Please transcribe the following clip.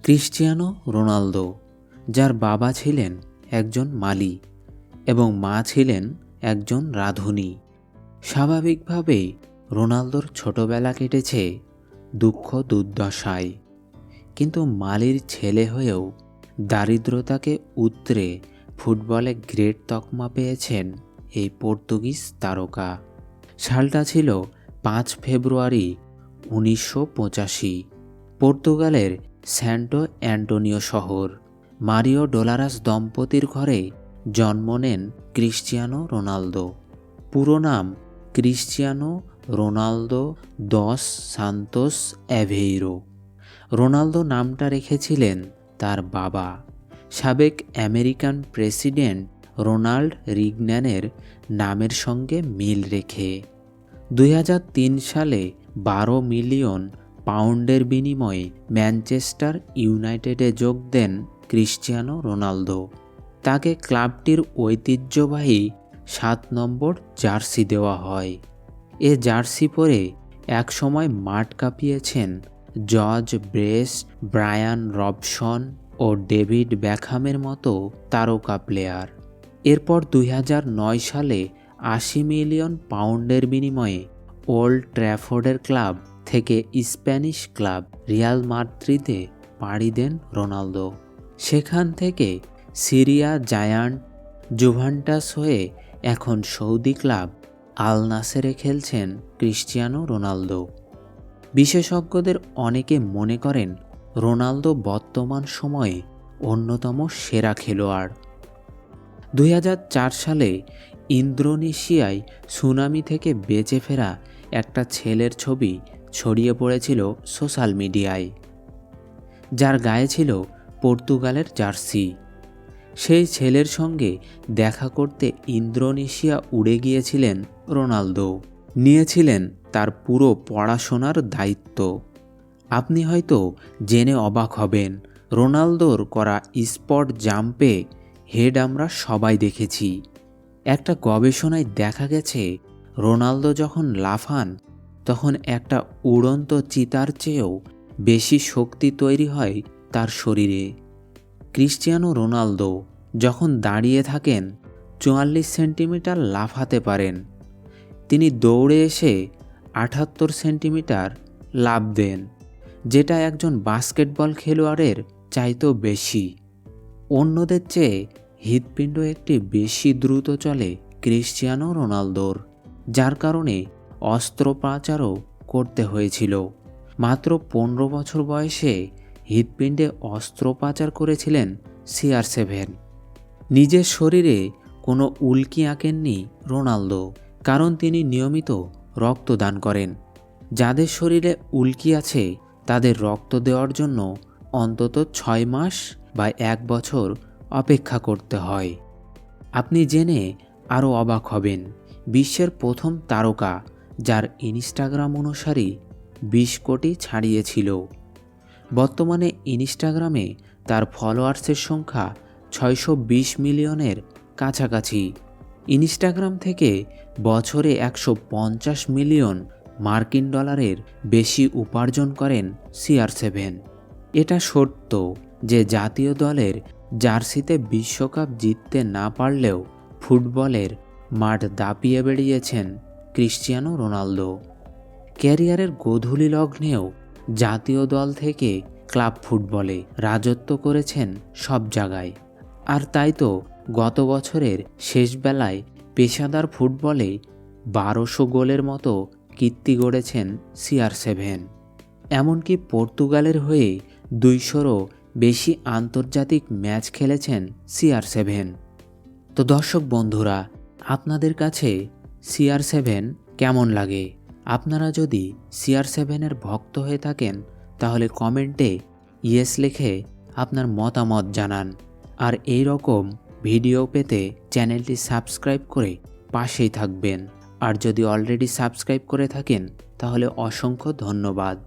Cristiano Ronaldo, যার বাবা ছিলেন একজন মালি এবং মা ছিলেন একজন রাঁধুনি। স্বাভাবিকভাবেই রোনালদোর ছোটবেলা কেটেছে দুঃখ দুর্দশায়, কিন্তু মালির ছেলে হয়েও দারিদ্রতাকে উতরে ফুটবলে গ্রেট তকমা পেয়েছেন এই পর্তুগিজ তারকা। সালটা ছিল 5 ফেব্রুয়ারি 1985। পর্তুগালের স্যান্টো অ্যান্টোনিও শহর। মারিও ডোলারাস দম্পতির ঘরে জন্ম নেন ক্রিস্টিয়ানো রোনালদো। পুরো নাম ক্রিস্টিয়ানো রোনালদো দস সান্তোস অ্যাভেইরো। রোনালদো নামটা রেখেছিলেন তার বাবা, সাবেক আমেরিকান প্রেসিডেন্ট রোনাল্ড রিগন্যানের নামের সঙ্গে মিল রেখে। 2003 সালে 12 মিলিয়ন পাউন্ডের বিনিময়ে ম্যানচেস্টার ইউনাইটেডে যোগ দেন ক্রিস্টিয়ানো রোনালদো। তাকে ক্লাবটির ঐতিহ্যবাহী 7 নম্বর জার্সি দেওয়া হয়। এ জার্সি পরে একসময় মাঠ কাঁপিয়েছেন জর্জ বেস্ট, ব্রায়ান রবসন ও ডেভিড বেকহামের মতো তারকা প্লেয়ার। এরপর 2009 সালে 80 মিলিয়ন পাউন্ডের বিনিময়ে ওল্ড ট্র্যাফোর্ডের ক্লাব থেকে স্প্যানিশ ক্লাব রিয়াল মাদ্রিদে পাড়ি দেন রোনালদো। সেখান থেকে সিরিয়া জায়ান্ট জুভেন্টাস হয়ে এখন সৌদি ক্লাব আল নাসেরে খেলছেন ক্রিস্টিয়ানো রোনালদো। বিশেষজ্ঞদের অনেকে মনে করেন রোনালদো বর্তমান সময়ে অন্যতম সেরা খেলোয়াড়। 2004 সালে ইন্দোনেশিয়ায় সুনামি থেকে বেঁচে ফেরা একটা ছেলের ছবি ছড়িয়ে পড়েছিল সোশ্যাল মিডিয়ায়, যার গায়ে ছিল পর্তুগালের জার্সি। সেই ছেলের সঙ্গে দেখা করতে ইন্দোনেশিয়া উড়ে গিয়েছিলেন রোনালদো। নিয়েছিলেন তার পুরো পড়াশোনার দায়িত্ব। আপনি হয়তো জেনে অবাক হবেন, রোনালদোর করা স্পট জাম্পে হেড আমরা সবাই দেখেছি। একটা গবেষণায় দেখা গেছে রোনালদো যখন লাফান তখন একটা উড়ন্ত চিতার চেয়েও বেশি শক্তি তৈরি হয় তার শরীরে। ক্রিস্টিয়ানো রোনালদো যখন দাঁড়িয়ে থাকেন 44 সেন্টিমিটার লাফাতে পারেন। তিনি দৌড়ে এসে 78 সেন্টিমিটার লাফ দেন, যেটা একজন বাস্কেটবল খেলোয়াড়ের চাইতেও বেশি। অন্যদের চেয়ে হৃৎপিণ্ড একটি বেশি দ্রুত চলে ক্রিস্টিয়ানো রোনালদোর, যার কারণে অস্ত্রোপচারও করতে হয়েছিল। মাত্র 15 বছর বয়সে হৃৎপিণ্ডে অস্ত্রোপচার করেছিলেন CR7। নিজের শরীরে কোনো উল্কি আঁকেননি রোনালদো, কারণ তিনি নিয়মিত রক্তদান করেন। যাদের শরীরে উল্কি আছে তাদের রক্ত দেওয়ার জন্য অন্তত 6 মাস বা 1 বছর অপেক্ষা করতে হয়। আপনি জেনে আরও অবাক হবেন, বিশ্বের প্রথম তারকা যার ইনস্টাগ্রাম অনুসারী 20 কোটি ছাড়িয়েছিল। বর্তমানে ইনস্টাগ্রামে তার ফলোয়ার্সের সংখ্যা 620 মিলিয়নের কাছাকাছি। ইনস্টাগ্রাম থেকে বছরে 150 মিলিয়ন মার্কিন ডলারের বেশি উপার্জন করেন CR7। এটা সত্য যে জাতীয় দলের জার্সিতে বিশ্বকাপ জিততে না পারলেও ফুটবলের মাঠ দাপিয়ে বেরিয়েছেন ক্রিস্টিয়ানো রোনালদো। ক্যারিয়ারের গোধূলি লগ্নেও জাতীয় দল থেকে ক্লাব ফুটবলে রাজত্ব করেছেন সব জায়গায়। আর তাই তো গত বছরের শেষ বেলায় পেশাদার ফুটবলে 1200 গোলের মতো কীর্তি গড়েছেন CR7। এমনকি পর্তুগালের হয়ে 200রও বেশি আন্তর্জাতিক ম্যাচ খেলেছেন CR7। তো দর্শক বন্ধুরা, আপনাদের কাছে CR7 কেমন লাগে? আপনারা যদি CR7-এর ভক্ত হয়ে থাকেন তাহলে কমেন্টে ইয়েস লিখে আপনার মতামত জানান। আর এই রকম ভিডিও পেতে চ্যানেলটি সাবস্ক্রাইব করে পাশেই থাকবেন। আর যদি অলরেডি সাবস্ক্রাইব করে থাকেন তাহলে অসংখ্য ধন্যবাদ।